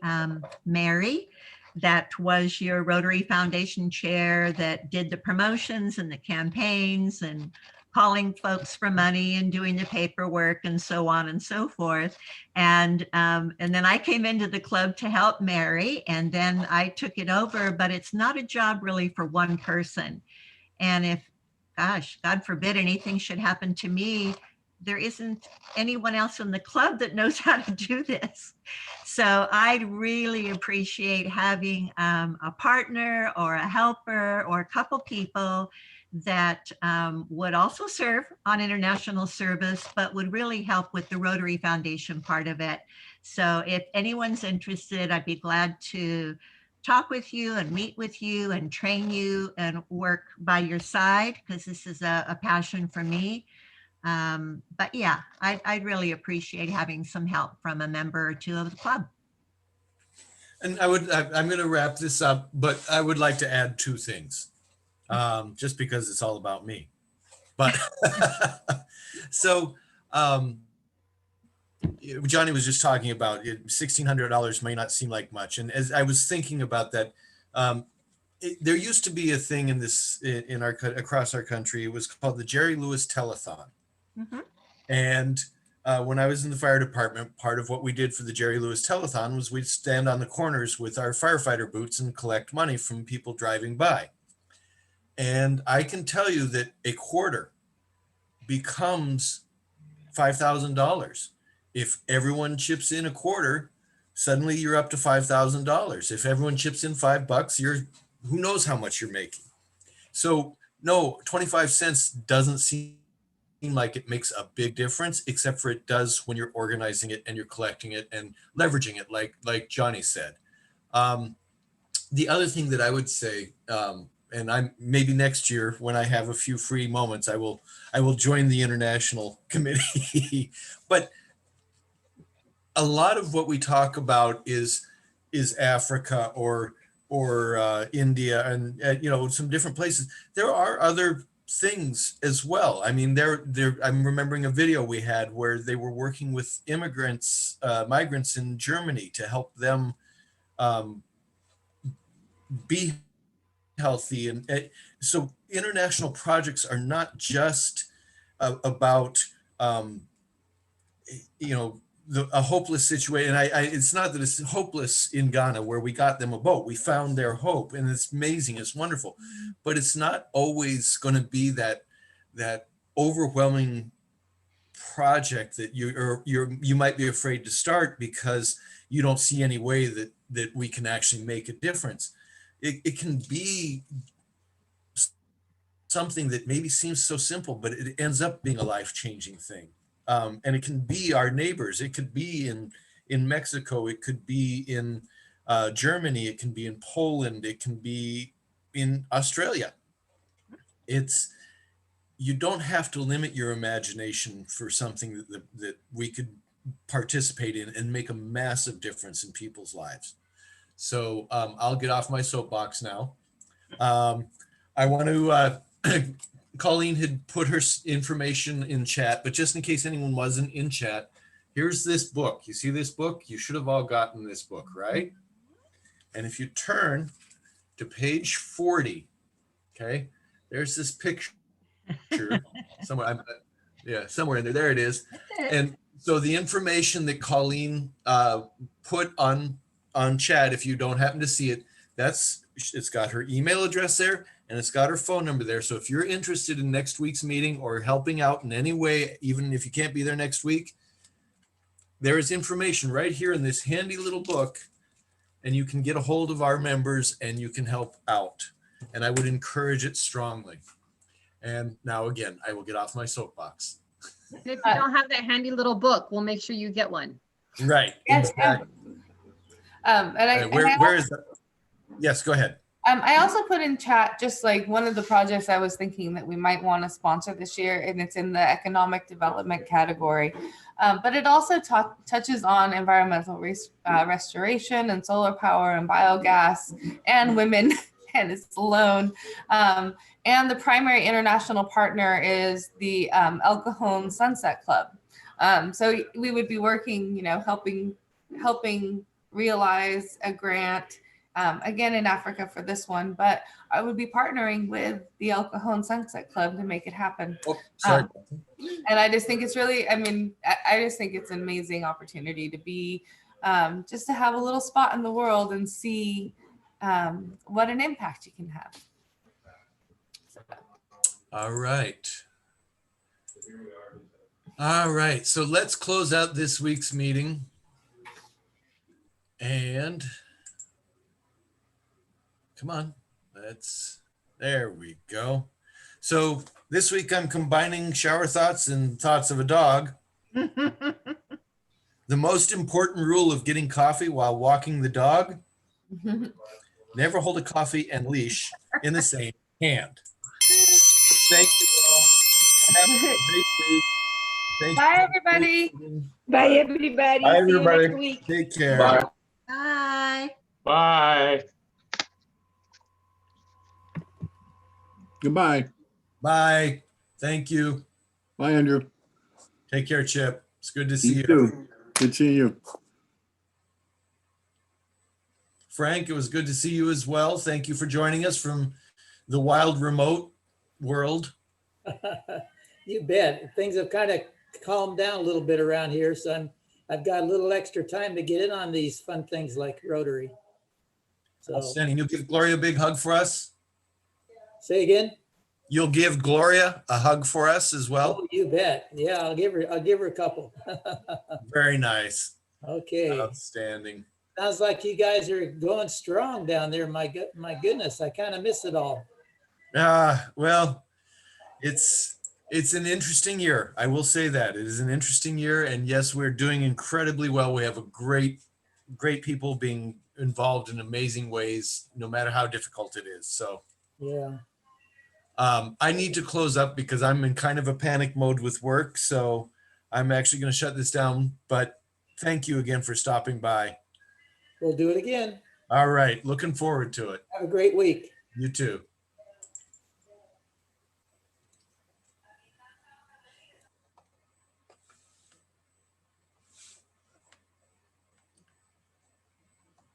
Mary that was your Rotary Foundation chair that did the promotions and the campaigns and calling folks for money and doing the paperwork and so on and so forth. And then I came into the club to help Mary, and then I took it over, but it's not a job really for one person. And if, gosh, God forbid anything should happen to me, there isn't anyone else in the club that knows how to do this. So I'd really appreciate having a partner or a helper or a couple people that would also serve on international service, but would really help with the Rotary Foundation part of it. So if anyone's interested, I'd be glad to talk with you and meet with you and train you and work by your side, because this is a passion for me. But yeah, I'd really appreciate having some help from a member or two of the club. And I'm going to wrap this up, but I would like to add two things, just because it's all about me. But so Johnny was just talking about it, $1,600 may not seem like much. And as I was thinking about that, there used to be a thing in our across our country. It was called the Jerry Lewis Telethon. Mm-hmm. And when I was in the fire department, part of what we did for the Jerry Lewis Telethon was we'd stand on the corners with our firefighter boots and collect money from people driving by. And I can tell you that a quarter becomes $5,000. If everyone chips in a quarter, suddenly you're up to $5,000. If everyone chips in $5, who knows how much you're making. So no, 25 cents doesn't seem like it makes a big difference, except for it does when you're organizing it and you're collecting it and leveraging it, like Johnny said. The other thing that I would say, and I'm maybe next year when I have a few free moments, I will join the international committee. But a lot of what we talk about is Africa or India and some different places. There are other things as well. I mean, I'm remembering a video we had where they were working with migrants in Germany to help them be healthy. And so international projects are not just about a hopeless situation. It's not that it's hopeless in Ghana where we got them a boat. We found their hope, and it's amazing. It's wonderful, but it's not always going to be that overwhelming project that you might be afraid to start because you don't see any way that we can actually make a difference. It can be something that maybe seems so simple, but it ends up being a life-changing thing. And it can be our neighbors. It could be in Mexico. It could be in Germany. It can be in Poland. It can be in Australia. You don't have to limit your imagination for something that we could participate in and make a massive difference in people's lives. So I'll get off my soapbox now. I want to, Colleen had put her information in chat, but just in case anyone wasn't in chat, here's this book. You see this book? You should have all gotten this book, right? And if you turn to page 40, okay, there's this picture somewhere. Somewhere in there. There it is. And so the information that Colleen put on chat, if you don't happen to see it, it's got her email address there and it's got her phone number there. So if you're interested in next week's meeting or helping out in any way, even if you can't be there next week, there is information right here in this handy little book, and you can get a hold of our members and you can help out. And I would encourage it strongly. And now again, I will get off my soapbox. And if you don't have that handy little book, we'll make sure you get one. Right. Yes, exactly. Where is that? Yes, go ahead. I also put in chat just like one of the projects I was thinking that we might want to sponsor this year, and it's in the economic development category. But it also touches on environmental restoration and solar power and biogas and women and its alone. And the primary international partner is the El Cajon Sunset Club. So we would be working, helping realize a grant, again in Africa for this one, but I would be partnering with the El Cajon Sunset Club to make it happen. Oh, sorry. And I just think it's really, I just think it's an amazing opportunity to be, just to have a little spot in the world and see what an impact you can have. All right. All right. So let's close out this week's meeting. And come on, there we go. So this week I'm combining shower thoughts and thoughts of a dog. The most important rule of getting coffee while walking the dog: never hold a coffee and leash in the same hand. Thank you all. Have a great week. Thank Bye, you. everybody. Bye, everybody. Bye, See you next everybody. week. Take care. Bye. Bye. Bye. Goodbye. Bye. Thank you. Bye, Andrew. Take care, Chip. It's good to see You you. too. Good seeing you. Frank, it was good to see you as well. Thank you for joining us from the wild remote world. You bet. Things have kind of calmed down a little bit around here, so I've got a little extra time to get in on these fun things like Rotary. So Outstanding. You'll give Gloria a big hug for us. say again. You'll give Gloria a hug for us as well. Oh, you bet. Yeah, I'll give her a couple. Very nice. Okay. Outstanding. Sounds like you guys are going strong down there. My goodness, I kind of miss it all. Well, it's an interesting year. I will say that it is an interesting year, and yes, we're doing incredibly well. We have a great people being involved in amazing ways, no matter how difficult it is. So Yeah. I need to close up because I'm in kind of a panic mode with work. So I'm actually going to shut this down, but thank you again for stopping by. We'll do it again. All right. Looking forward to it. Have a great week. You too.